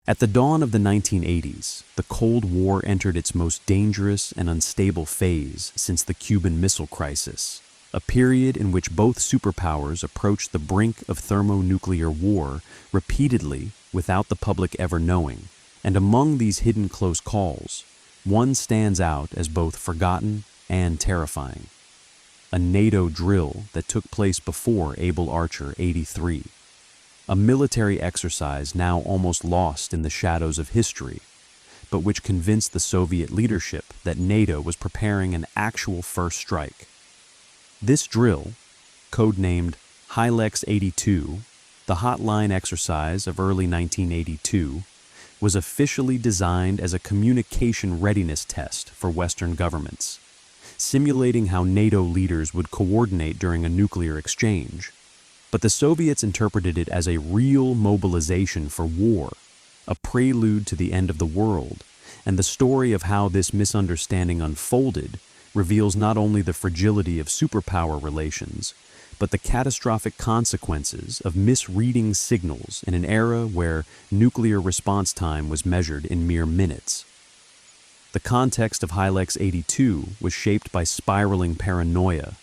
At the dawn of the 1980s, the Cold War entered its most dangerous and unstable phase since the Cuban Missile Crisis, a period in which both superpowers approached the brink of thermonuclear war repeatedly without the public ever knowing. And among these hidden close calls, one stands out as both forgotten and terrifying. A NATO drill that took place before Able Archer 83. A military exercise now almost lost in the shadows of history, but which convinced the Soviet leadership that NATO was preparing an actual first strike. This drill, codenamed HILEX 82, the hotline exercise of early 1982, was officially designed as a communication readiness test for Western governments, simulating how NATO leaders would coordinate during a nuclear exchange. But the Soviets interpreted it as a real mobilization for war, a prelude to the end of the world, and the story of how this misunderstanding unfolded reveals not only the fragility of superpower relations, but the catastrophic consequences of misreading signals in an era where nuclear response time was measured in mere minutes. The context of HILEX 82 was shaped by spiraling paranoia,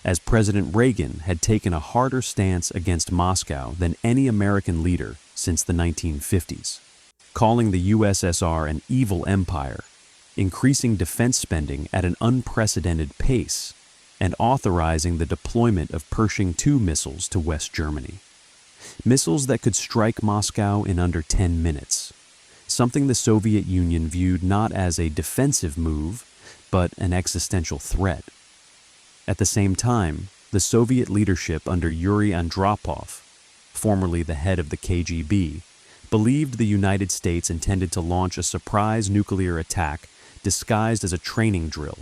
as President Reagan had taken a harder stance against Moscow than any American leader since the 1950s, calling the USSR an evil empire, increasing defense spending at an unprecedented pace, and authorizing the deployment of Pershing II missiles to West Germany. Missiles that could strike Moscow in under 10 minutes, something the Soviet Union viewed not as a defensive move, but an existential threat. At the same time, the Soviet leadership under Yuri Andropov, formerly the head of the KGB, believed the United States intended to launch a surprise nuclear attack disguised as a training drill,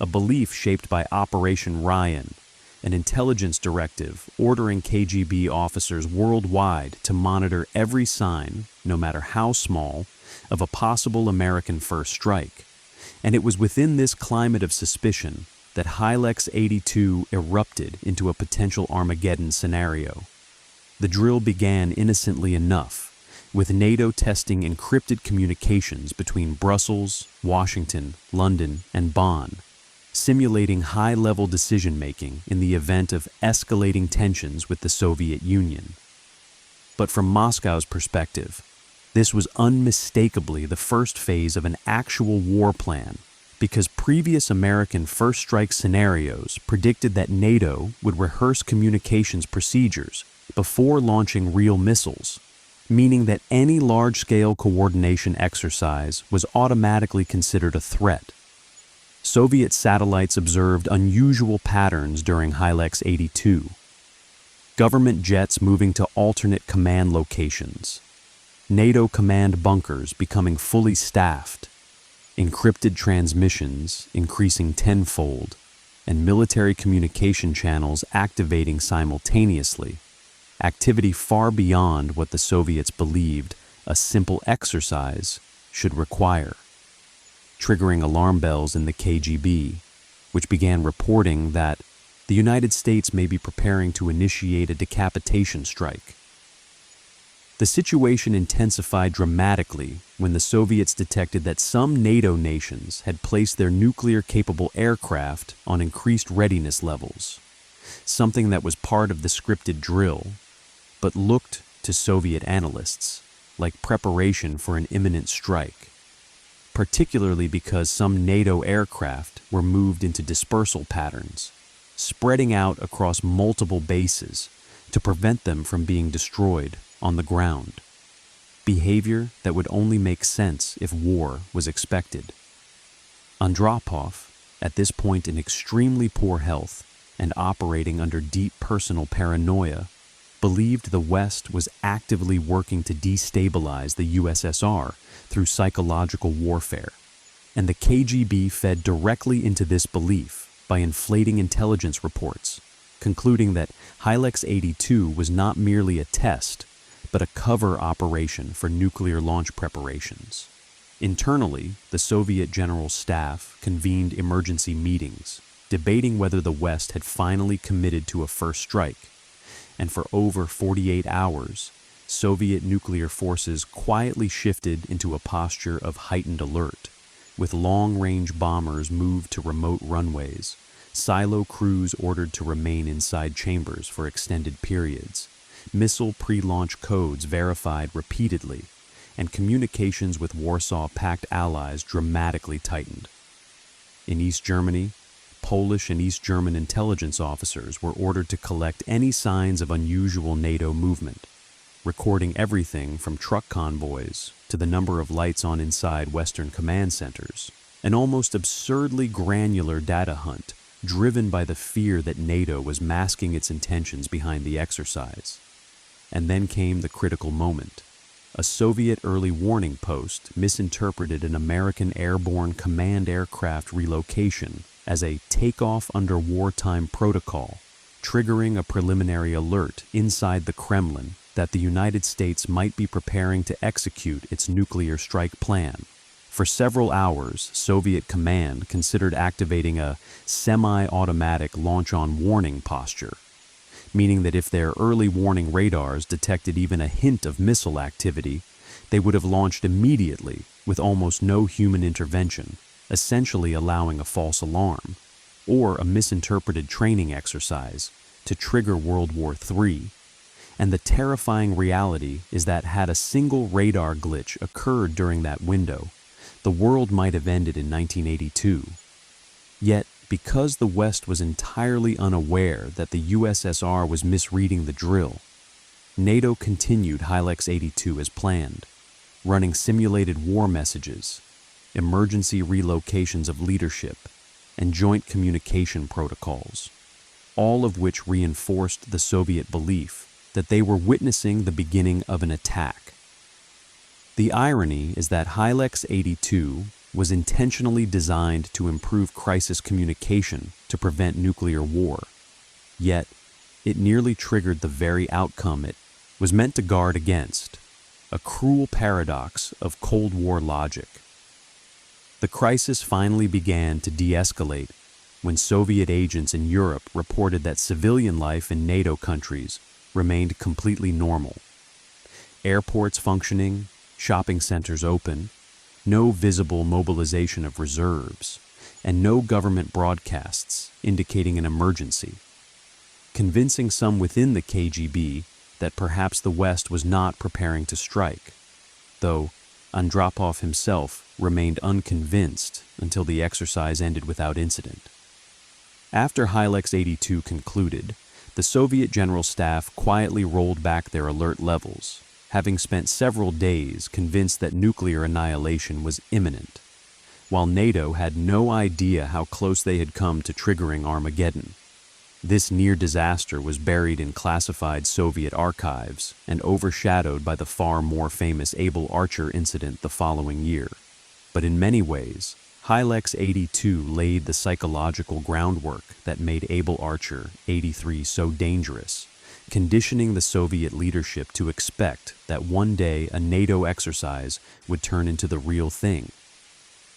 a belief shaped by Operation Ryan, an intelligence directive ordering KGB officers worldwide to monitor every sign, no matter how small, of a possible American first strike. And it was within this climate of suspicion that HILEX 82 erupted into a potential Armageddon scenario. The drill began innocently enough, with NATO testing encrypted communications between Brussels, Washington, London, and Bonn, simulating high-level decision-making in the event of escalating tensions with the Soviet Union. But from Moscow's perspective, this was unmistakably the first phase of an actual war plan, because previous American first strike scenarios predicted that NATO would rehearse communications procedures before launching real missiles, meaning that any large-scale coordination exercise was automatically considered a threat. Soviet satellites observed unusual patterns during HILEX 82. Government jets moving to alternate command locations, NATO command bunkers becoming fully staffed, encrypted transmissions increasing tenfold, and military communication channels activating simultaneously, activity far beyond what the Soviets believed a simple exercise should require, triggering alarm bells in the KGB, which began reporting that the United States may be preparing to initiate a decapitation strike. The situation intensified dramatically when the Soviets detected that some NATO nations had placed their nuclear-capable aircraft on increased readiness levels, something that was part of the scripted drill, but looked to Soviet analysts like preparation for an imminent strike, particularly because some NATO aircraft were moved into dispersal patterns, spreading out across multiple bases to prevent them from being destroyed on the ground, behavior that would only make sense if war was expected. Andropov, at this point in extremely poor health and operating under deep personal paranoia, believed the West was actively working to destabilize the USSR through psychological warfare, and the KGB fed directly into this belief by inflating intelligence reports, concluding that HILEX 82 was not merely a test, but a cover operation for nuclear launch preparations. Internally, the Soviet General Staff convened emergency meetings, debating whether the West had finally committed to a first strike, and for over 48 hours, Soviet nuclear forces quietly shifted into a posture of heightened alert, with long-range bombers moved to remote runways, silo crews ordered to remain inside chambers for extended periods, missile pre-launch codes verified repeatedly, and communications with Warsaw Pact allies dramatically tightened. In East Germany, Polish and East German intelligence officers were ordered to collect any signs of unusual NATO movement, recording everything from truck convoys to the number of lights on inside Western command centers, an almost absurdly granular data hunt driven by the fear that NATO was masking its intentions behind the exercise. And then came the critical moment. A Soviet early warning post misinterpreted an American airborne command aircraft relocation as a takeoff under wartime protocol, triggering a preliminary alert inside the Kremlin that the United States might be preparing to execute its nuclear strike plan. For several hours, Soviet command considered activating a semi-automatic launch-on-warning posture, meaning that if their early warning radars detected even a hint of missile activity, they would have launched immediately with almost no human intervention, essentially allowing a false alarm, or a misinterpreted training exercise to trigger World War III. And the terrifying reality is that had a single radar glitch occurred during that window, the world might have ended in 1982. Yet, because the West was entirely unaware that the USSR was misreading the drill, NATO continued HILEX 82 as planned, running simulated war messages, emergency relocations of leadership, and joint communication protocols, all of which reinforced the Soviet belief that they were witnessing the beginning of an attack. The irony is that HILEX 82 was intentionally designed to improve crisis communication to prevent nuclear war, yet it nearly triggered the very outcome it was meant to guard against, a cruel paradox of Cold War logic. The crisis finally began to de-escalate when Soviet agents in Europe reported that civilian life in NATO countries remained completely normal. Airports functioning, shopping centers open, no visible mobilization of reserves, and no government broadcasts indicating an emergency, convincing some within the KGB that perhaps the West was not preparing to strike, though Andropov himself remained unconvinced until the exercise ended without incident. After HILEX 82 concluded, the Soviet General Staff quietly rolled back their alert levels, having spent several days convinced that nuclear annihilation was imminent, while NATO had no idea how close they had come to triggering Armageddon. This near disaster was buried in classified Soviet archives and overshadowed by the far more famous Able Archer incident the following year. But in many ways, HILEX 82 laid the psychological groundwork that made Able Archer 83 so dangerous, conditioning the Soviet leadership to expect that one day a NATO exercise would turn into the real thing.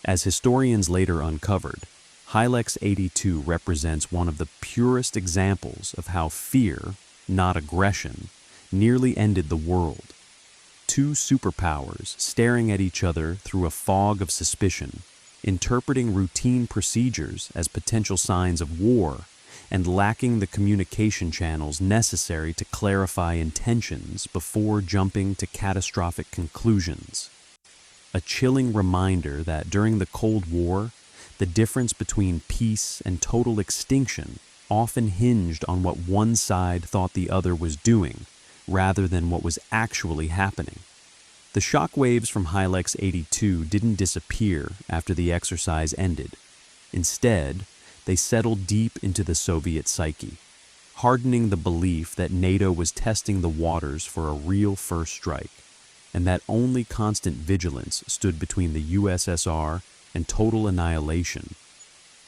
As historians later uncovered, HILEX 82 represents one of the purest examples of how fear, not aggression, nearly ended the world. Two superpowers staring at each other through a fog of suspicion, interpreting routine procedures as potential signs of war, and lacking the communication channels necessary to clarify intentions before jumping to catastrophic conclusions. A chilling reminder that during the Cold War, the difference between peace and total extinction often hinged on what one side thought the other was doing, rather than what was actually happening. The shockwaves from HILEX 82 didn't disappear after the exercise ended. Instead, they settled deep into the Soviet psyche, hardening the belief that NATO was testing the waters for a real first strike, and that only constant vigilance stood between the USSR and total annihilation,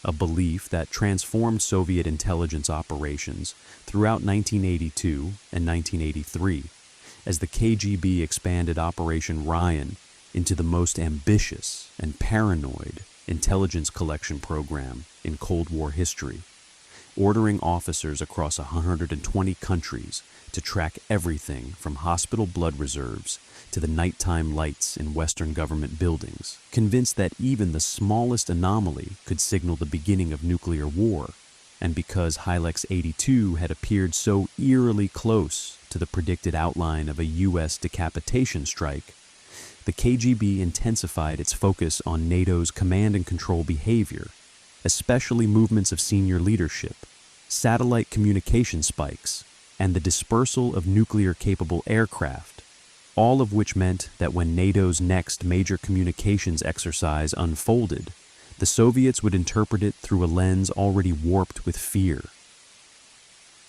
a belief that transformed Soviet intelligence operations throughout 1982 and 1983, as the KGB expanded Operation Ryan into the most ambitious and paranoid intelligence collection program in Cold War history, ordering officers across 120 countries to track everything from hospital blood reserves to the nighttime lights in Western government buildings, convinced that even the smallest anomaly could signal the beginning of nuclear war. And because HILEX 82 had appeared so eerily close to the predicted outline of a U.S. decapitation strike, the KGB intensified its focus on NATO's command and control behavior, especially movements of senior leadership, satellite communication spikes, and the dispersal of nuclear-capable aircraft, all of which meant that when NATO's next major communications exercise unfolded, the Soviets would interpret it through a lens already warped with fear.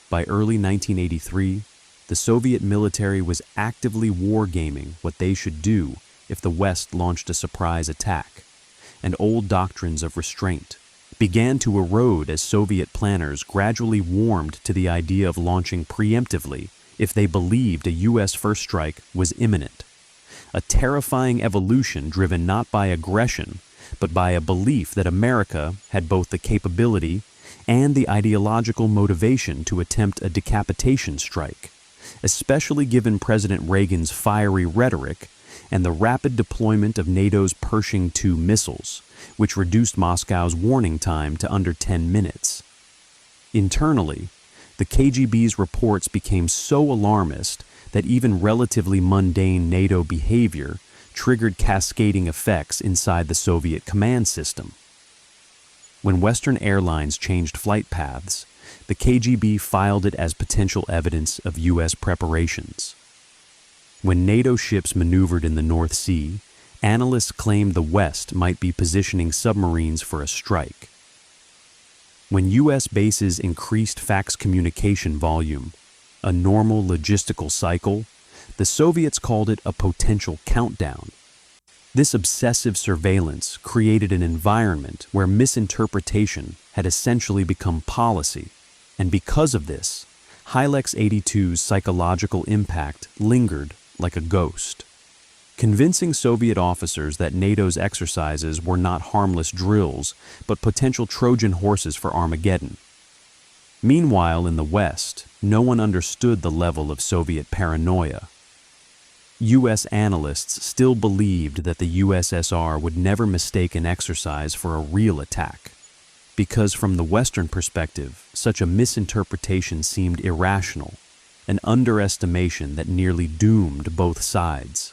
By early 1983, the Soviet military was actively wargaming what they should do if the West launched a surprise attack, and old doctrines of restraint began to erode as Soviet planners gradually warmed to the idea of launching preemptively if they believed a U.S. first strike was imminent. A terrifying evolution driven not by aggression, but by a belief that America had both the capability and the ideological motivation to attempt a decapitation strike, especially given President Reagan's fiery rhetoric and the rapid deployment of NATO's Pershing II missiles, which reduced Moscow's warning time to under 10 minutes. Internally, the KGB's reports became so alarmist that even relatively mundane NATO behavior triggered cascading effects inside the Soviet command system. When Western airlines changed flight paths, the KGB filed it as potential evidence of U.S. preparations. When NATO ships maneuvered in the North Sea, analysts claimed the West might be positioning submarines for a strike. When U.S. bases increased fax communication volume, a normal logistical cycle, the Soviets called it a potential countdown. This obsessive surveillance created an environment where misinterpretation had essentially become policy, and because of this, HILEX 82's psychological impact lingered like a ghost, convincing Soviet officers that NATO's exercises were not harmless drills, but potential Trojan horses for Armageddon. Meanwhile, in the West, no one understood the level of Soviet paranoia. U.S. analysts still believed that the USSR would never mistake an exercise for a real attack, because from the Western perspective, such a misinterpretation seemed irrational, an underestimation that nearly doomed both sides.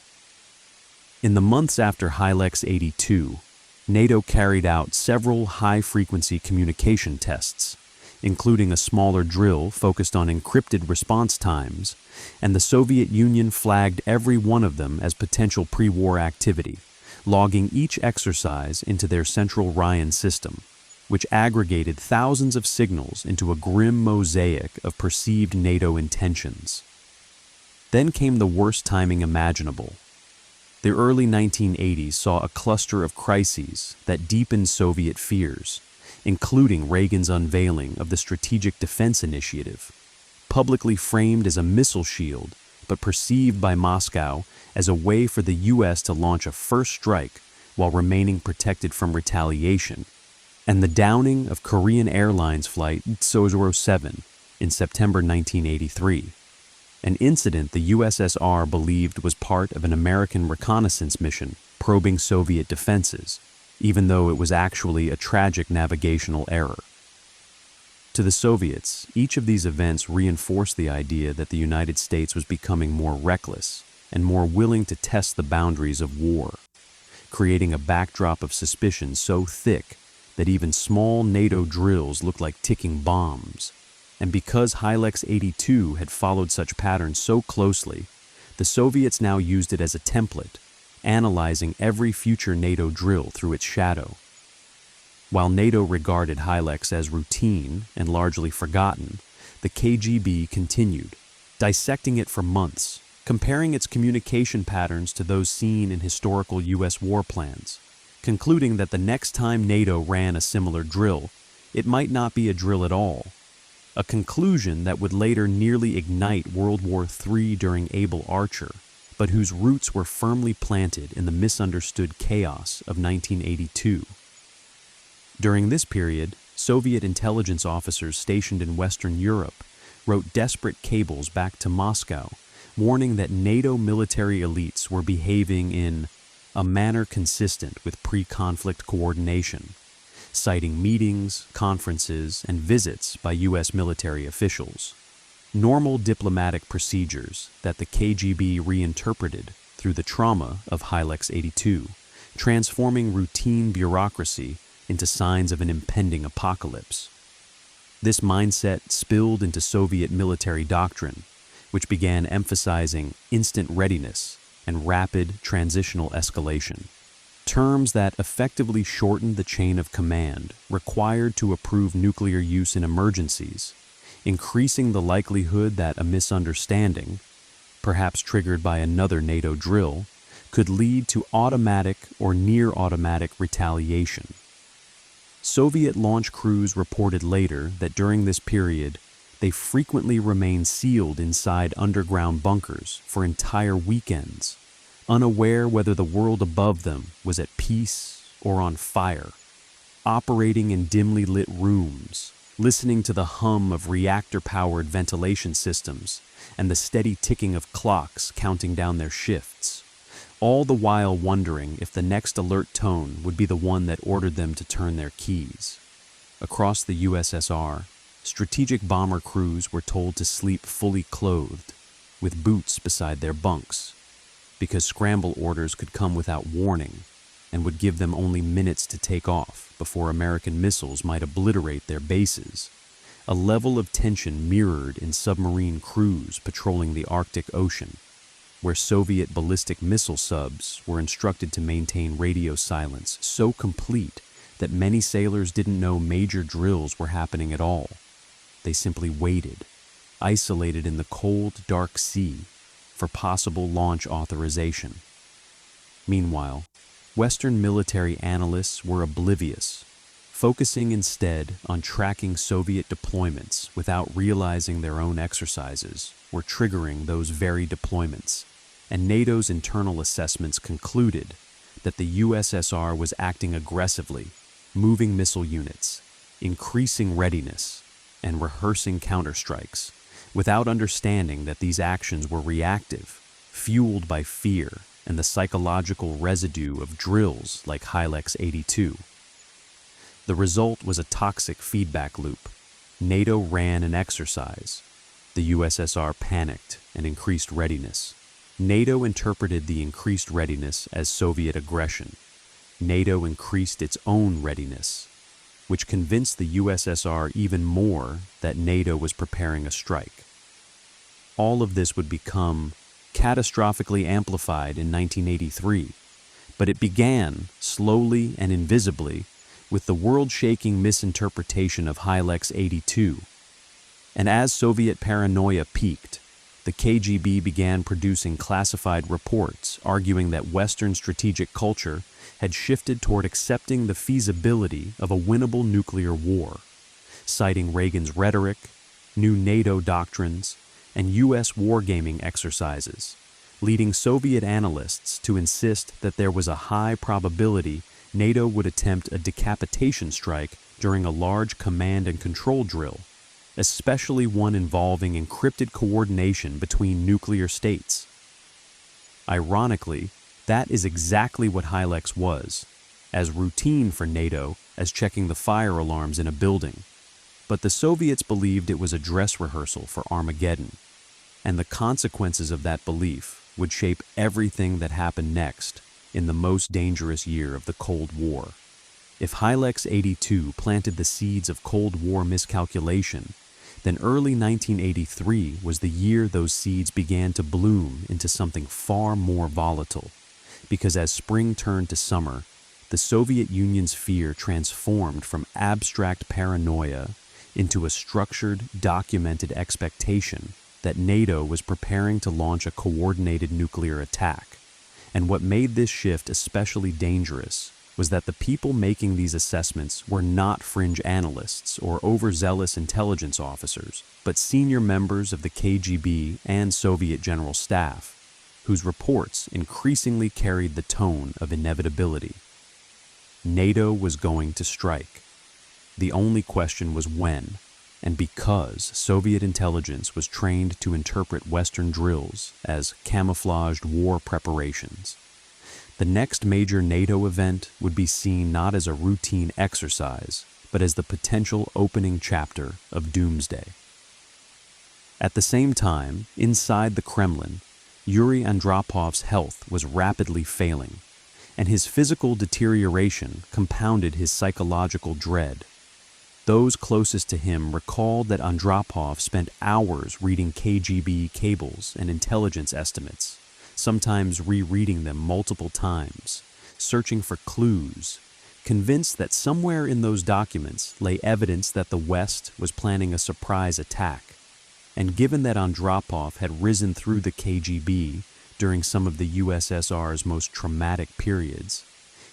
In the months after HILEX 82, NATO carried out several high-frequency communication tests, including a smaller drill focused on encrypted response times, and the Soviet Union flagged every one of them as potential pre-war activity, logging each exercise into their central Ryan system, which aggregated thousands of signals into a grim mosaic of perceived NATO intentions. Then came the worst timing imaginable. The early 1980s saw a cluster of crises that deepened Soviet fears, including Reagan's unveiling of the Strategic Defense Initiative, publicly framed as a missile shield, but perceived by Moscow as a way for the U.S. to launch a first strike while remaining protected from retaliation, and the downing of Korean Airlines flight WWIII in September 1983, an incident the USSR believed was part of an American reconnaissance mission probing Soviet defenses, even though it was actually a tragic navigational error. To the Soviets, each of these events reinforced the idea that the United States was becoming more reckless and more willing to test the boundaries of war, creating a backdrop of suspicion so thick that even small NATO drills looked like ticking bombs. And because HILEX 82 had followed such patterns so closely, the Soviets now used it as a template, analyzing every future NATO drill through its shadow. While NATO regarded HILEX as routine and largely forgotten, the KGB continued, dissecting it for months, comparing its communication patterns to those seen in historical U.S. war plans, concluding that the next time NATO ran a similar drill, it might not be a drill at all, a conclusion that would later nearly ignite World War III during Able Archer, but whose roots were firmly planted in the misunderstood chaos of 1982. During this period, Soviet intelligence officers stationed in Western Europe wrote desperate cables back to Moscow, warning that NATO military elites were behaving in a manner consistent with pre-conflict coordination, citing meetings, conferences, and visits by U.S. military officials. Normal diplomatic procedures that the KGB reinterpreted through the trauma of Hylex 82, transforming routine bureaucracy into signs of an impending apocalypse. This mindset spilled into Soviet military doctrine, which began emphasizing instant readiness and rapid transitional escalation, terms that effectively shortened the chain of command required to approve nuclear use in emergencies, increasing the likelihood that a misunderstanding, perhaps triggered by another NATO drill, could lead to automatic or near-automatic retaliation. Soviet launch crews reported later that during this period, they frequently remained sealed inside underground bunkers for entire weekends, unaware whether the world above them was at peace or on fire, operating in dimly lit rooms, listening to the hum of reactor-powered ventilation systems and the steady ticking of clocks counting down their shifts, all the while wondering if the next alert tone would be the one that ordered them to turn their keys. Across the USSR, strategic bomber crews were told to sleep fully clothed, with boots beside their bunks, because scramble orders could come without warning and would give them only minutes to take off before American missiles might obliterate their bases, a level of tension mirrored in submarine crews patrolling the Arctic Ocean, where Soviet ballistic missile subs were instructed to maintain radio silence so complete that many sailors didn't know major drills were happening at all. They simply waited, isolated in the cold, dark sea, for possible launch authorization. Meanwhile, Western military analysts were oblivious, focusing instead on tracking Soviet deployments without realizing their own exercises were triggering those very deployments, and NATO's internal assessments concluded that the USSR was acting aggressively, moving missile units, increasing readiness, and rehearsing counterstrikes, without understanding that these actions were reactive, fueled by fear and the psychological residue of drills like Hylex 82. The result was a toxic feedback loop. NATO ran an exercise. The USSR panicked and increased readiness. NATO interpreted the increased readiness as Soviet aggression. NATO increased its own readiness, which convinced the USSR even more that NATO was preparing a strike. All of this would become catastrophically amplified in 1983, but it began, slowly and invisibly, with the world-shaking misinterpretation of Hylex 82. And as Soviet paranoia peaked, the KGB began producing classified reports arguing that Western strategic culture had shifted toward accepting the feasibility of a winnable nuclear war, citing Reagan's rhetoric, new NATO doctrines, and U.S. wargaming exercises, leading Soviet analysts to insist that there was a high probability NATO would attempt a decapitation strike during a large command and control drill, especially one involving encrypted coordination between nuclear states. Ironically, that is exactly what Hylex was, as routine for NATO as checking the fire alarms in a building. But the Soviets believed it was a dress rehearsal for Armageddon, and the consequences of that belief would shape everything that happened next in the most dangerous year of the Cold War. If Hylex 82 planted the seeds of Cold War miscalculation, then early 1983 was the year those seeds began to bloom into something far more volatile, because as spring turned to summer, the Soviet Union's fear transformed from abstract paranoia into a structured, documented expectation that NATO was preparing to launch a coordinated nuclear attack. And what made this shift especially dangerous was that the people making these assessments were not fringe analysts or overzealous intelligence officers, but senior members of the KGB and Soviet General Staff, whose reports increasingly carried the tone of inevitability. NATO was going to strike. The only question was when, and because Soviet intelligence was trained to interpret Western drills as camouflaged war preparations. The next major NATO event would be seen not as a routine exercise, but as the potential opening chapter of doomsday. At the same time, inside the Kremlin, Yuri Andropov's health was rapidly failing, and his physical deterioration compounded his psychological dread. Those closest to him recalled that Andropov spent hours reading KGB cables and intelligence estimates, sometimes rereading them multiple times, searching for clues, convinced that somewhere in those documents lay evidence that the West was planning a surprise attack. And given that Andropov had risen through the KGB during some of the USSR's most traumatic periods,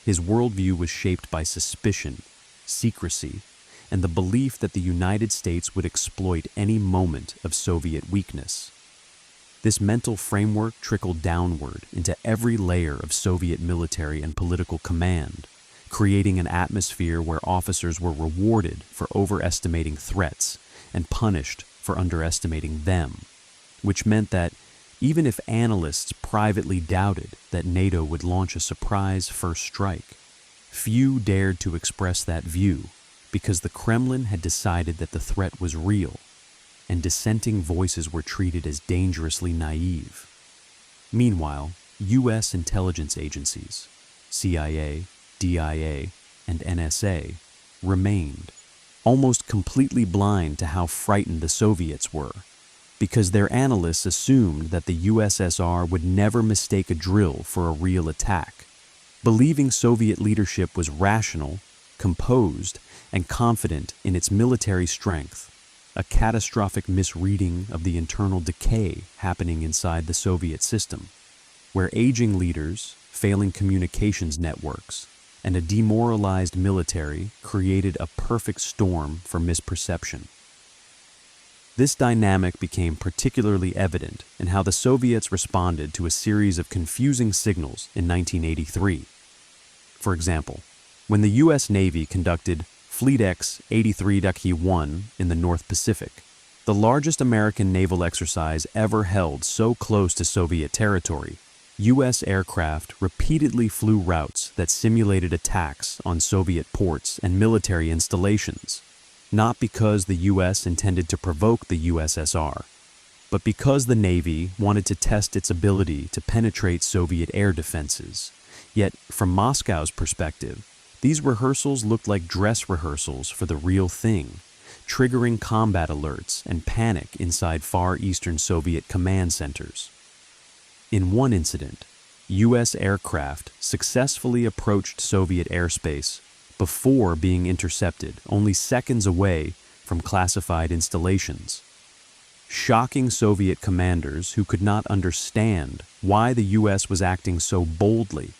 his worldview was shaped by suspicion, secrecy, and the belief that the United States would exploit any moment of Soviet weakness. This mental framework trickled downward into every layer of Soviet military and political command, creating an atmosphere where officers were rewarded for overestimating threats and punished for underestimating them, which meant that even if analysts privately doubted that NATO would launch a surprise first strike, few dared to express that view because the Kremlin had decided that the threat was real, and dissenting voices were treated as dangerously naive. Meanwhile, U.S. intelligence agencies, CIA, DIA, and NSA, remained almost completely blind to how frightened the Soviets were, because their analysts assumed that the USSR would never mistake a drill for a real attack. Believing Soviet leadership was rational, composed, and confident in its military strength, a catastrophic misreading of the internal decay happening inside the Soviet system, where aging leaders, failing communications networks, and a demoralized military created a perfect storm for misperception. This dynamic became particularly evident in how the Soviets responded to a series of confusing signals in 1983. For example, when the U.S. Navy conducted Fleet X 83-1 in the North Pacific, the largest American naval exercise ever held so close to Soviet territory, U.S. aircraft repeatedly flew routes that simulated attacks on Soviet ports and military installations, not because the U.S. intended to provoke the USSR, but because the Navy wanted to test its ability to penetrate Soviet air defenses. Yet, from Moscow's perspective, these rehearsals looked like dress rehearsals for the real thing, triggering combat alerts and panic inside Far Eastern Soviet command centers. In one incident, U.S. aircraft successfully approached Soviet airspace before being intercepted only seconds away from classified installations, shocking Soviet commanders who could not understand why the U.S. was acting so boldly,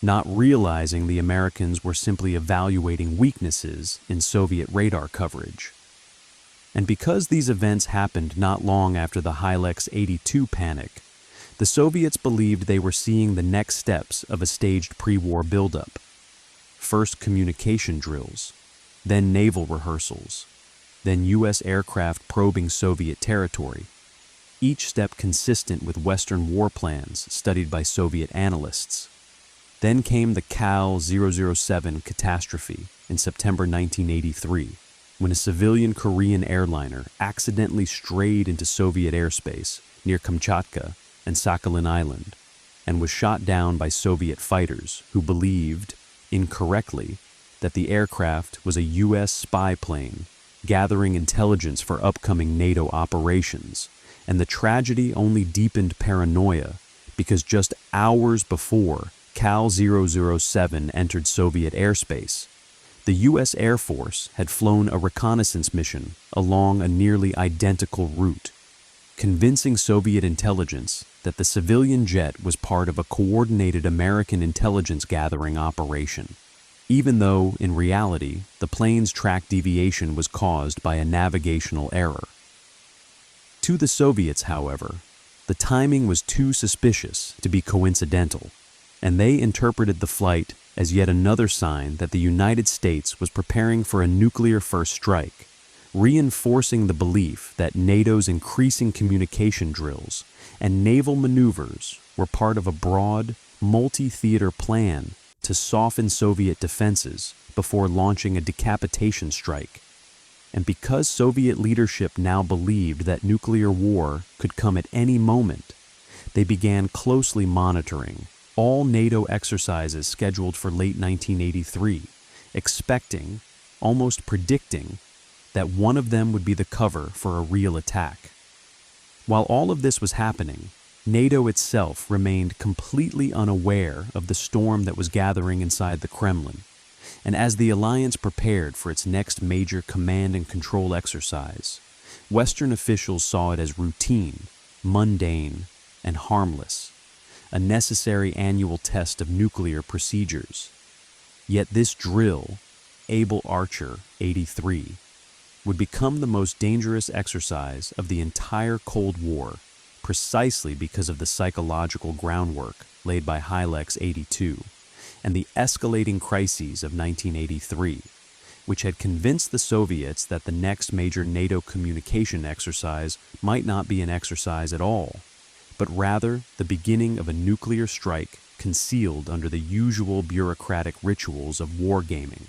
not realizing the Americans were simply evaluating weaknesses in Soviet radar coverage. And because these events happened not long after the Hylex 82 panic, the Soviets believed they were seeing the next steps of a staged pre-war buildup. First communication drills, then naval rehearsals, then U.S. aircraft probing Soviet territory, each step consistent with Western war plans studied by Soviet analysts. Then came the Cal 007 catastrophe in September 1983, when a civilian Korean airliner accidentally strayed into Soviet airspace near Kamchatka and Sakhalin Island, and was shot down by Soviet fighters who believed, incorrectly, that the aircraft was a U.S. spy plane gathering intelligence for upcoming NATO operations, and the tragedy only deepened paranoia because just hours before Cal 007 entered Soviet airspace, the U.S. Air Force had flown a reconnaissance mission along a nearly identical route, convincing Soviet intelligence that the civilian jet was part of a coordinated American intelligence gathering operation, even though, in reality, the plane's track deviation was caused by a navigational error. To the Soviets, however, the timing was too suspicious to be coincidental, and they interpreted the flight as yet another sign that the United States was preparing for a nuclear first strike, reinforcing the belief that NATO's increasing communication drills and naval maneuvers were part of a broad, multi-theater plan to soften Soviet defenses before launching a decapitation strike. And because Soviet leadership now believed that nuclear war could come at any moment, they began closely monitoring all NATO exercises scheduled for late 1983, expecting, almost predicting, that one of them would be the cover for a real attack. While all of this was happening, NATO itself remained completely unaware of the storm that was gathering inside the Kremlin, and as the alliance prepared for its next major command and control exercise, Western officials saw it as routine, mundane, and harmless, a necessary annual test of nuclear procedures. Yet this drill, Able Archer 83, would become the most dangerous exercise of the entire Cold War, precisely because of the psychological groundwork laid by HILEX 82 and the escalating crises of 1983, which had convinced the Soviets that the next major NATO communication exercise might not be an exercise at all, but rather the beginning of a nuclear strike concealed under the usual bureaucratic rituals of wargaming.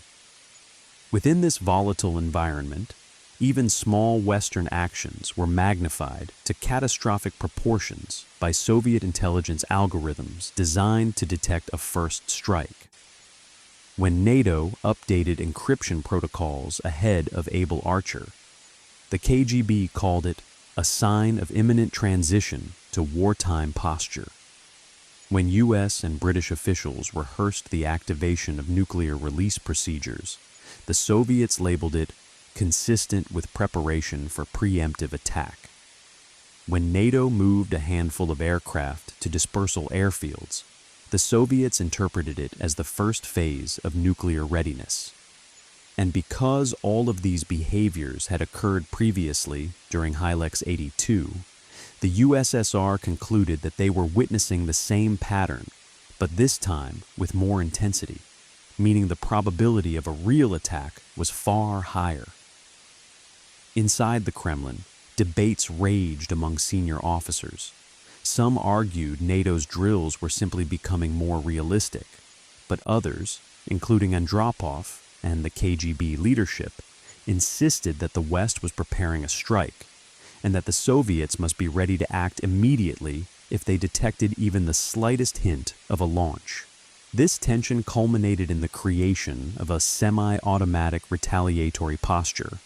Within this volatile environment, even small Western actions were magnified to catastrophic proportions by Soviet intelligence algorithms designed to detect a first strike. When NATO updated encryption protocols ahead of Able Archer, the KGB called it a sign of imminent transition to wartime posture. When US and British officials rehearsed the activation of nuclear release procedures, the Soviets labeled it consistent with preparation for preemptive attack. When NATO moved a handful of aircraft to dispersal airfields, the Soviets interpreted it as the first phase of nuclear readiness. And because all of these behaviors had occurred previously during HILEX 82, the USSR concluded that they were witnessing the same pattern, but this time with more intensity, meaning the probability of a real attack was far higher. Inside the Kremlin, debates raged among senior officers. Some argued NATO's drills were simply becoming more realistic, but others, including Andropov and the KGB leadership, insisted that the West was preparing a strike, and that the Soviets must be ready to act immediately if they detected even the slightest hint of a launch. This tension culminated in the creation of a semi-automatic retaliatory posture,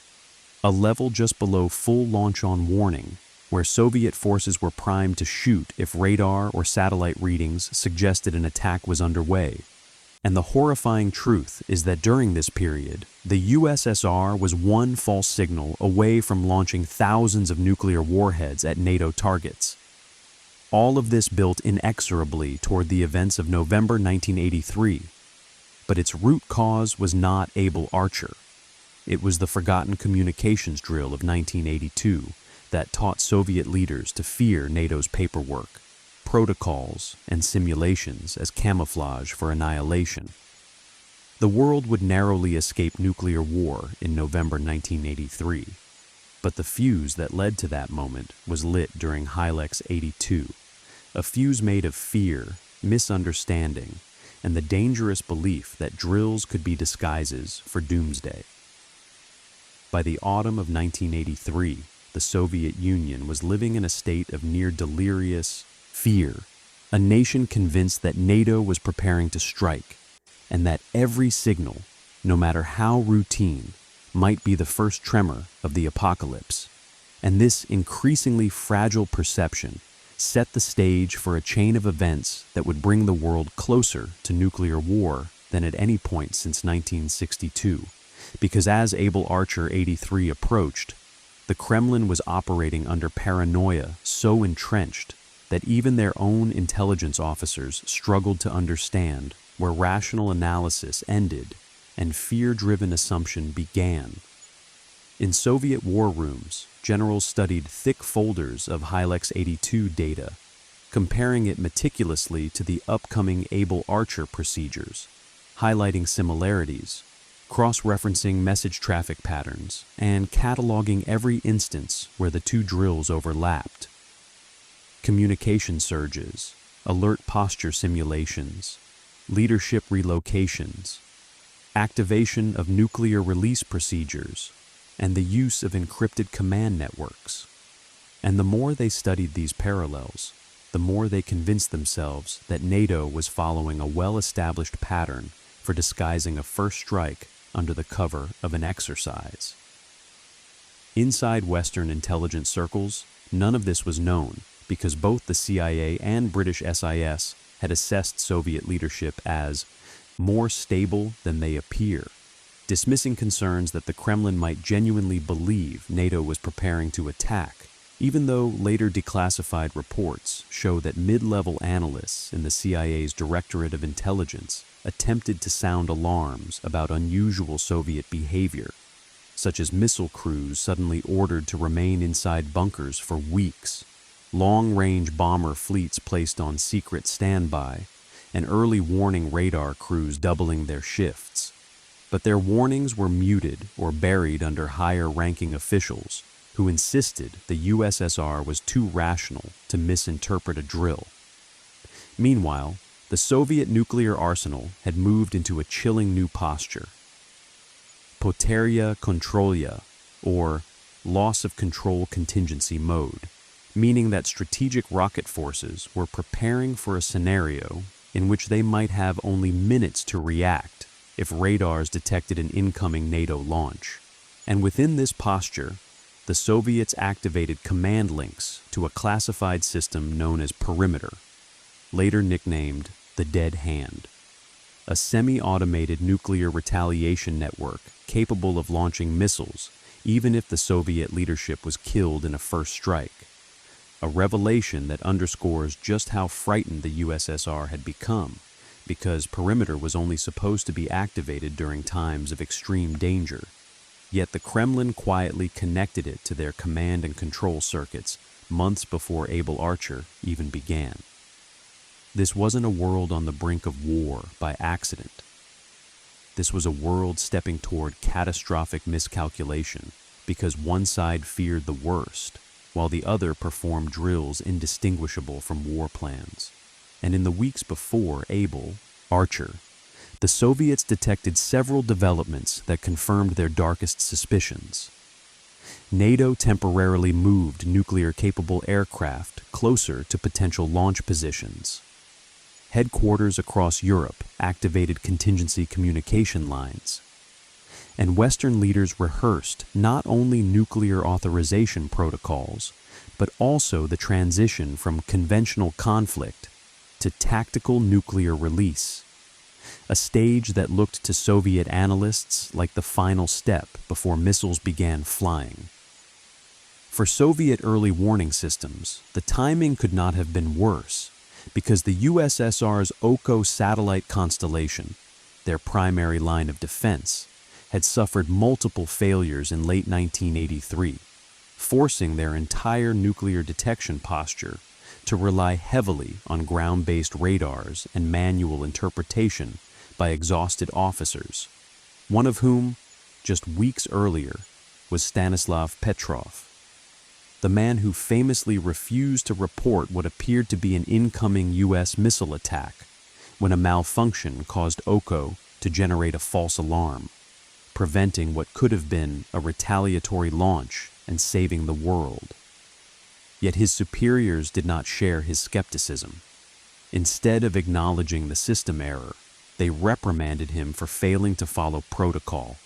a level just below full launch-on warning, where Soviet forces were primed to shoot if radar or satellite readings suggested an attack was underway. And the horrifying truth is that during this period, the USSR was one false signal away from launching thousands of nuclear warheads at NATO targets. All of this built inexorably toward the events of November 1983, but its root cause was not Able Archer. It was the forgotten communications drill of 1982 that taught Soviet leaders to fear NATO's paperwork, protocols, and simulations as camouflage for annihilation. The world would narrowly escape nuclear war in November 1983, but the fuse that led to that moment was lit during HILEX 82, a fuse made of fear, misunderstanding, and the dangerous belief that drills could be disguises for doomsday. By the autumn of 1983, the Soviet Union was living in a state of near delirious fear, a nation convinced that NATO was preparing to strike, and that every signal, no matter how routine, might be the first tremor of the apocalypse. And this increasingly fragile perception set the stage for a chain of events that would bring the world closer to nuclear war than at any point since 1962, because as Able Archer 83 approached, the Kremlin was operating under paranoia so entrenched that even their own intelligence officers struggled to understand where rational analysis ended and fear-driven assumption began. In Soviet war rooms, generals studied thick folders of HILEX 82 data, comparing it meticulously to the upcoming Able Archer procedures, highlighting similarities, cross-referencing message traffic patterns, and cataloging every instance where the two drills overlapped. Communication surges, alert posture simulations, leadership relocations, activation of nuclear release procedures, and the use of encrypted command networks. And the more they studied these parallels, the more they convinced themselves that NATO was following a well-established pattern for disguising a first strike under the cover of an exercise. Inside Western intelligence circles, none of this was known because both the CIA and British SIS had assessed Soviet leadership as more stable than they appear, dismissing concerns that the Kremlin might genuinely believe NATO was preparing to attack, even though later declassified reports show that mid-level analysts in the CIA's Directorate of Intelligence attempted to sound alarms about unusual Soviet behavior, such as missile crews suddenly ordered to remain inside bunkers for weeks, long-range bomber fleets placed on secret standby, and early warning radar crews doubling their shifts. But their warnings were muted or buried under higher-ranking officials who insisted the USSR was too rational to misinterpret a drill. Meanwhile, the Soviet nuclear arsenal had moved into a chilling new posture. Poteria kontrolya, or loss of control contingency mode, meaning that strategic rocket forces were preparing for a scenario in which they might have only minutes to react if radars detected an incoming NATO launch. And within this posture, the Soviets activated command links to a classified system known as Perimeter, later nicknamed the Dead Hand, a semi-automated nuclear retaliation network capable of launching missiles even if the Soviet leadership was killed in a first strike, a revelation that underscores just how frightened the USSR had become, because Perimeter was only supposed to be activated during times of extreme danger. Yet the Kremlin quietly connected it to their command and control circuits months before Able Archer even began. This wasn't a world on the brink of war by accident. This was a world stepping toward catastrophic miscalculation because one side feared the worst, while the other performed drills indistinguishable from war plans. And in the weeks before Able Archer, the Soviets detected several developments that confirmed their darkest suspicions. NATO temporarily moved nuclear-capable aircraft closer to potential launch positions. Headquarters across Europe activated contingency communication lines. And Western leaders rehearsed not only nuclear authorization protocols, but also the transition from conventional conflict to tactical nuclear release, a stage that looked to Soviet analysts like the final step before missiles began flying. For Soviet early warning systems, the timing could not have been worse, because the USSR's Oko satellite constellation, their primary line of defense, had suffered multiple failures in late 1983, forcing their entire nuclear detection posture to rely heavily on ground-based radars and manual interpretation by exhausted officers, one of whom, just weeks earlier, was Stanislav Petrov, the man who famously refused to report what appeared to be an incoming U.S. missile attack when a malfunction caused Oko to generate a false alarm, preventing what could have been a retaliatory launch and saving the world. Yet his superiors did not share his skepticism. Instead of acknowledging the system error, they reprimanded him for failing to follow protocol,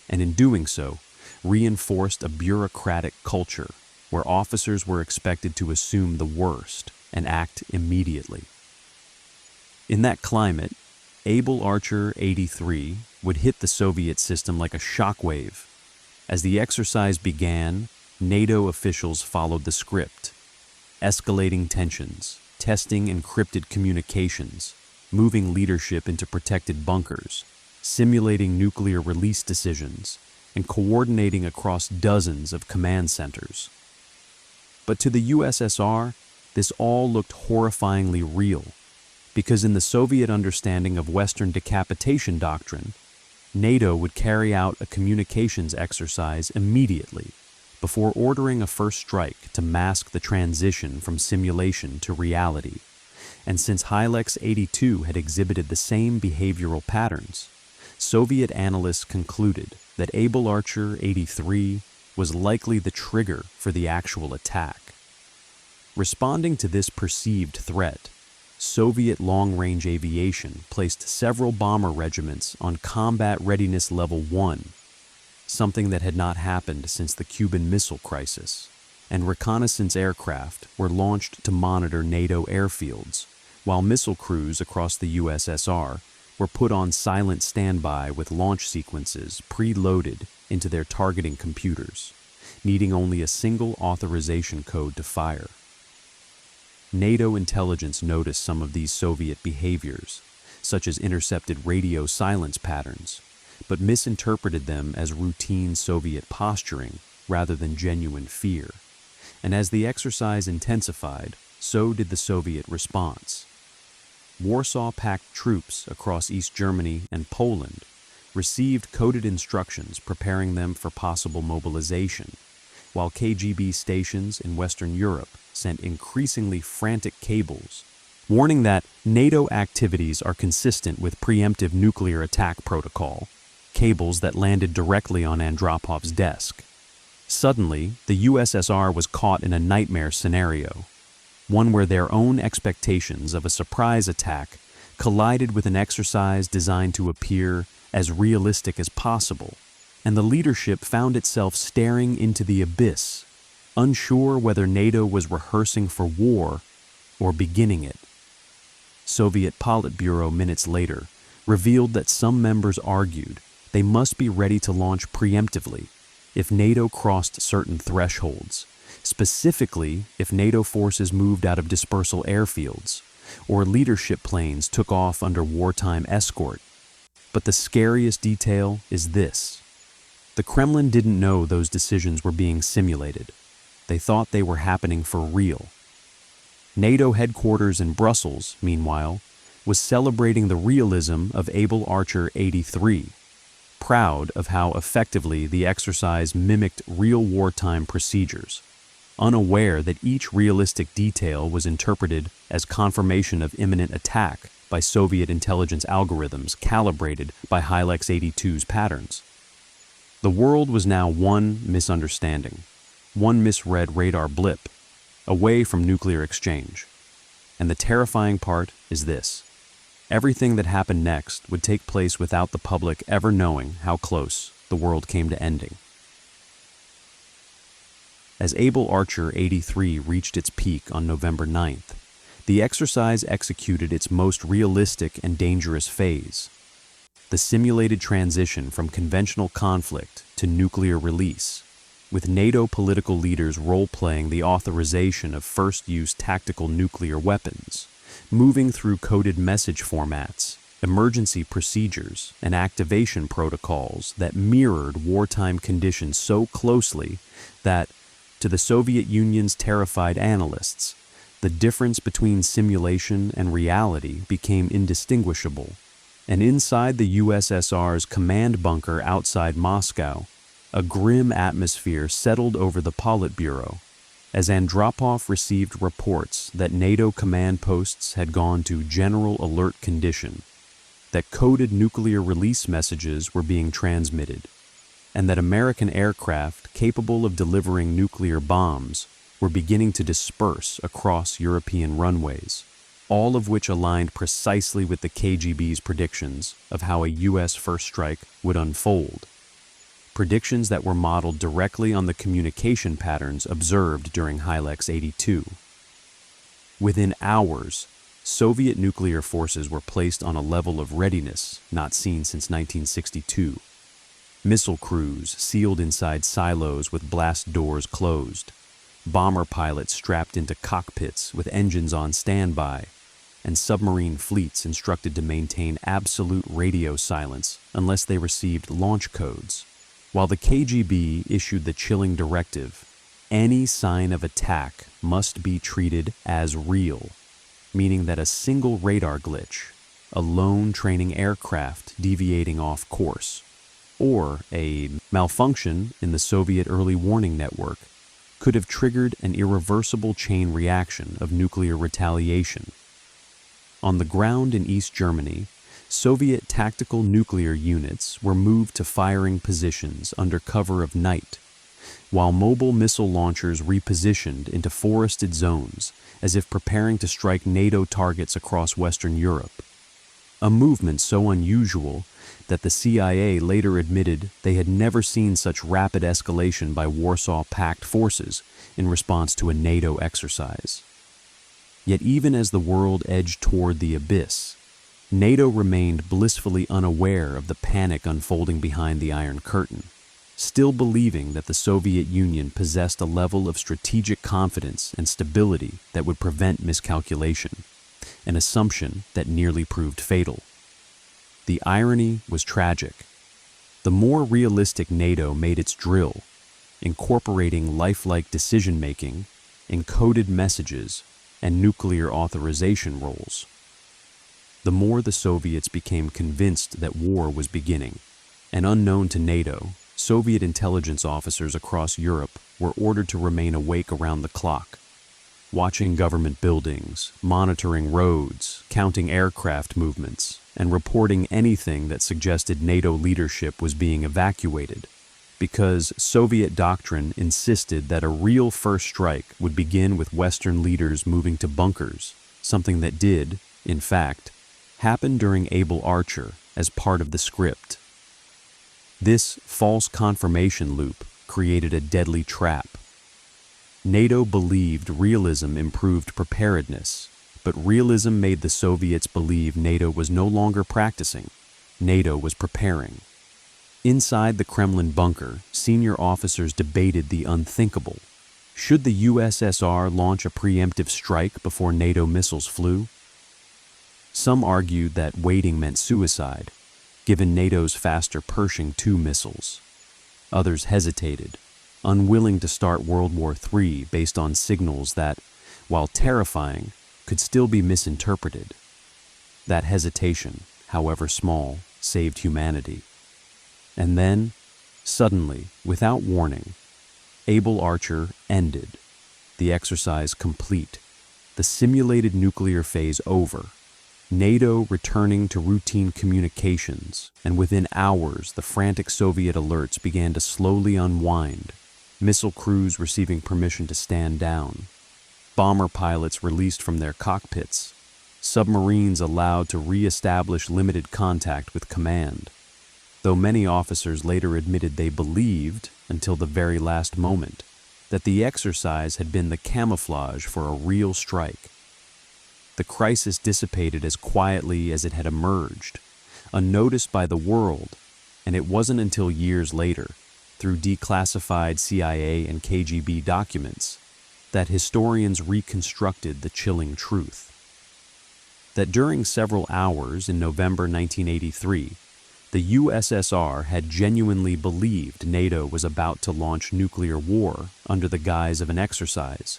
and in doing so, reinforced a bureaucratic culture where officers were expected to assume the worst and act immediately. In that climate, Able Archer 83 would hit the Soviet system like a shockwave. As the exercise began, NATO officials followed the script, escalating tensions, testing encrypted communications, moving leadership into protected bunkers, simulating nuclear release decisions, and coordinating across dozens of command centers. But to the USSR, this all looked horrifyingly real, because in the Soviet understanding of Western decapitation doctrine, NATO would carry out a communications exercise immediately before ordering a first strike to mask the transition from simulation to reality. And since HILEX 82 had exhibited the same behavioral patterns, Soviet analysts concluded that Able Archer 83 was likely the trigger for the actual attack. Responding to this perceived threat, Soviet long-range aviation placed several bomber regiments on combat readiness level 1, something that had not happened since the Cuban Missile Crisis, and reconnaissance aircraft were launched to monitor NATO airfields, while missile crews across the USSR were put on silent standby with launch sequences preloaded into their targeting computers, needing only a single authorization code to fire. NATO intelligence noticed some of these Soviet behaviors, such as intercepted radio silence patterns, but misinterpreted them as routine Soviet posturing rather than genuine fear. And as the exercise intensified, so did the Soviet response. Warsaw Pact troops across East Germany and Poland received coded instructions preparing them for possible mobilization, while KGB stations in Western Europe sent increasingly frantic cables, warning that NATO activities are consistent with preemptive nuclear attack protocol, cables that landed directly on Andropov's desk. Suddenly, the USSR was caught in a nightmare scenario, one where their own expectations of a surprise attack collided with an exercise designed to appear as realistic as possible, and the leadership found itself staring into the abyss, unsure whether NATO was rehearsing for war or beginning it. Soviet Politburo minutes later revealed that some members argued they must be ready to launch preemptively if NATO crossed certain thresholds, specifically if NATO forces moved out of dispersal airfields or leadership planes took off under wartime escort. But the scariest detail is this: the Kremlin didn't know those decisions were being simulated. They thought they were happening for real. NATO headquarters in Brussels, meanwhile, was celebrating the realism of Able Archer 83, proud of how effectively the exercise mimicked real wartime procedures, unaware that each realistic detail was interpreted as confirmation of imminent attack by Soviet intelligence algorithms calibrated by HILEX 82's patterns. The world was now one misunderstanding, one misread radar blip, away from nuclear exchange. And the terrifying part is this: everything that happened next would take place without the public ever knowing how close the world came to ending. As Able Archer 83 reached its peak on November 9th, the exercise executed its most realistic and dangerous phase: the simulated transition from conventional conflict to nuclear release, with NATO political leaders role-playing the authorization of first-use tactical nuclear weapons, moving through coded message formats, emergency procedures, and activation protocols that mirrored wartime conditions so closely that, to the Soviet Union's terrified analysts, the difference between simulation and reality became indistinguishable. And inside the USSR's command bunker outside Moscow, a grim atmosphere settled over the Politburo as Andropov received reports that NATO command posts had gone to general alert condition, that coded nuclear release messages were being transmitted, and that American aircraft capable of delivering nuclear bombs were beginning to disperse across European runways, all of which aligned precisely with the KGB's predictions of how a U.S. first strike would unfold. Predictions that were modeled directly on the communication patterns observed during HILEX 82. Within hours, Soviet nuclear forces were placed on a level of readiness not seen since 1962. Missile crews sealed inside silos with blast doors closed, bomber pilots strapped into cockpits with engines on standby, and submarine fleets instructed to maintain absolute radio silence unless they received launch codes, while the KGB issued the chilling directive: any sign of attack must be treated as real. meaning that a single radar glitch, a lone training aircraft deviating off course, or a malfunction in the Soviet early warning network could have triggered an irreversible chain reaction of nuclear retaliation. On the ground in East Germany, Soviet tactical nuclear units were moved to firing positions under cover of night, while mobile missile launchers repositioned into forested zones as if preparing to strike NATO targets across Western Europe. A movement so unusual that the CIA later admitted they had never seen such rapid escalation by Warsaw Pact forces in response to a NATO exercise. Yet even as the world edged toward the abyss, NATO remained blissfully unaware of the panic unfolding behind the Iron Curtain, still believing that the Soviet Union possessed a level of strategic confidence and stability that would prevent miscalculation, an assumption that nearly proved fatal. The irony was tragic. The more realistic NATO made its drill, incorporating lifelike decision-making, encoded messages, and nuclear authorization roles, the more the Soviets became convinced that war was beginning. And unknown to NATO, Soviet intelligence officers across Europe were ordered to remain awake around the clock, watching government buildings, monitoring roads, counting aircraft movements, and reporting anything that suggested NATO leadership was being evacuated, because Soviet doctrine insisted that a real first strike would begin with Western leaders moving to bunkers, something that did, in fact, happen during Able Archer as part of the script. This false confirmation loop created a deadly trap. NATO believed realism improved preparedness, but realism made the Soviets believe NATO was no longer practicing. NATO was preparing. Inside the Kremlin bunker, senior officers debated the unthinkable. Should the USSR launch a preemptive strike before NATO missiles flew? Some argued that waiting meant suicide, given NATO's faster Pershing II missiles. Others hesitated, unwilling to start World War III based on signals that, while terrifying, could still be misinterpreted. That hesitation, however small, saved humanity. And then, suddenly, without warning, Able Archer ended, the exercise complete, the simulated nuclear phase over, NATO returning to routine communications, and within hours the frantic Soviet alerts began to slowly unwind, missile crews receiving permission to stand down, bomber pilots released from their cockpits, submarines allowed to re-establish limited contact with command, though many officers later admitted they believed, until the very last moment, that the exercise had been the camouflage for a real strike. The crisis dissipated as quietly as it had emerged, unnoticed by the world, and it wasn't until years later, through declassified CIA and KGB documents, that historians reconstructed the chilling truth. That during several hours in November 1983, the USSR had genuinely believed NATO was about to launch nuclear war under the guise of an exercise,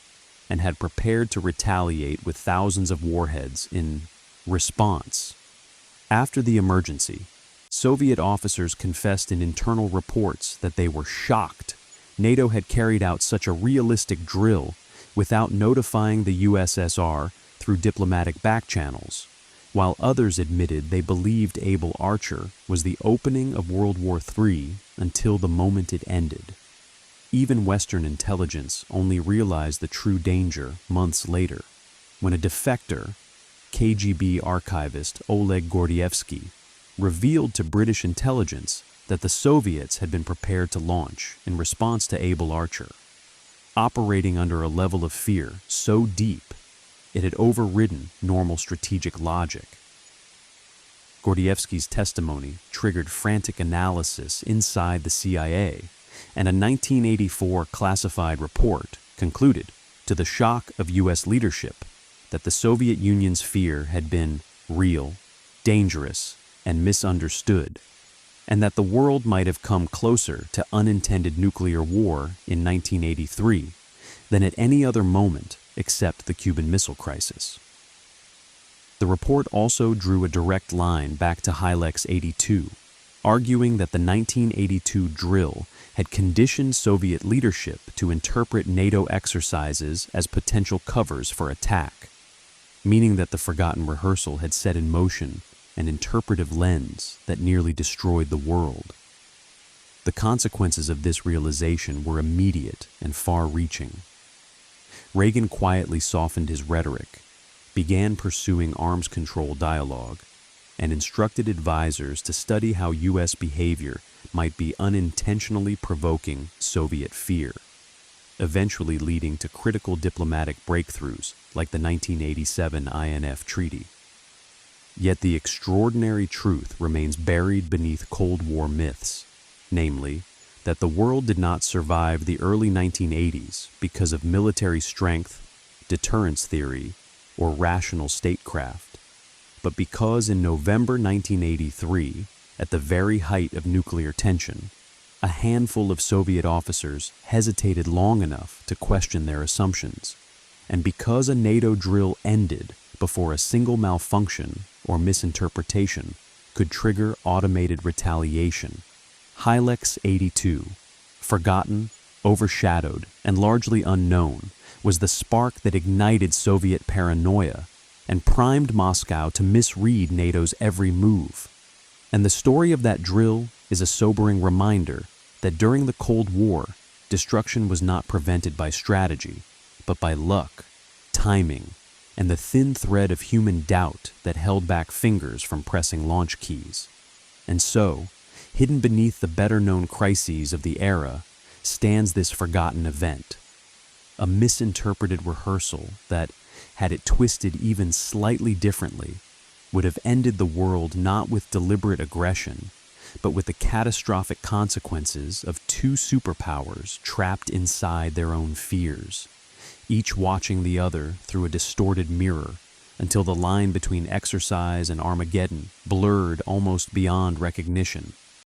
and had prepared to retaliate with thousands of warheads in response. After the emergency, Soviet officers confessed in internal reports that they were shocked NATO had carried out such a realistic drill without notifying the USSR through diplomatic back channels, while others admitted they believed Able Archer was the opening of World War III until the moment it ended. Even Western intelligence only realized the true danger months later, when a defector, KGB archivist Oleg Gordievsky, revealed to British intelligence that the Soviets had been prepared to launch in response to Able Archer, operating under a level of fear so deep it had overridden normal strategic logic. Gordievsky's testimony triggered frantic analysis inside the CIA, and a 1984 classified report concluded, to the shock of U.S. leadership, that the Soviet Union's fear had been real, dangerous, and misunderstood, and that the world might have come closer to unintended nuclear war in 1983 than at any other moment except the Cuban Missile Crisis. The report also drew a direct line back to HILEX 82, arguing that the 1982 drill had conditioned Soviet leadership to interpret NATO exercises as potential covers for attack, meaning that the forgotten rehearsal had set in motion an interpretive lens that nearly destroyed the world. The consequences of this realization were immediate and far-reaching. Reagan quietly softened his rhetoric, began pursuing arms control dialogue, and instructed advisors to study how U.S. behavior might be unintentionally provoking Soviet fear, eventually leading to critical diplomatic breakthroughs like the 1987 INF Treaty. Yet the extraordinary truth remains buried beneath Cold War myths, namely, that the world did not survive the early 1980s because of military strength, deterrence theory, or rational statecraft, but because in November 1983, at the very height of nuclear tension, a handful of Soviet officers hesitated long enough to question their assumptions, and because a NATO drill ended before a single malfunction or misinterpretation could trigger automated retaliation. HILEX 82, forgotten, overshadowed, and largely unknown, was the spark that ignited Soviet paranoia and primed Moscow to misread NATO's every move. And the story of that drill is a sobering reminder that during the Cold War, destruction was not prevented by strategy, but by luck, timing, and the thin thread of human doubt that held back fingers from pressing launch keys. And so, hidden beneath the better-known crises of the era, stands this forgotten event, a misinterpreted rehearsal that, had it twisted even slightly differently, would have ended the world not with deliberate aggression, but with the catastrophic consequences of two superpowers trapped inside their own fears, each watching the other through a distorted mirror until the line between exercise and Armageddon blurred almost beyond recognition.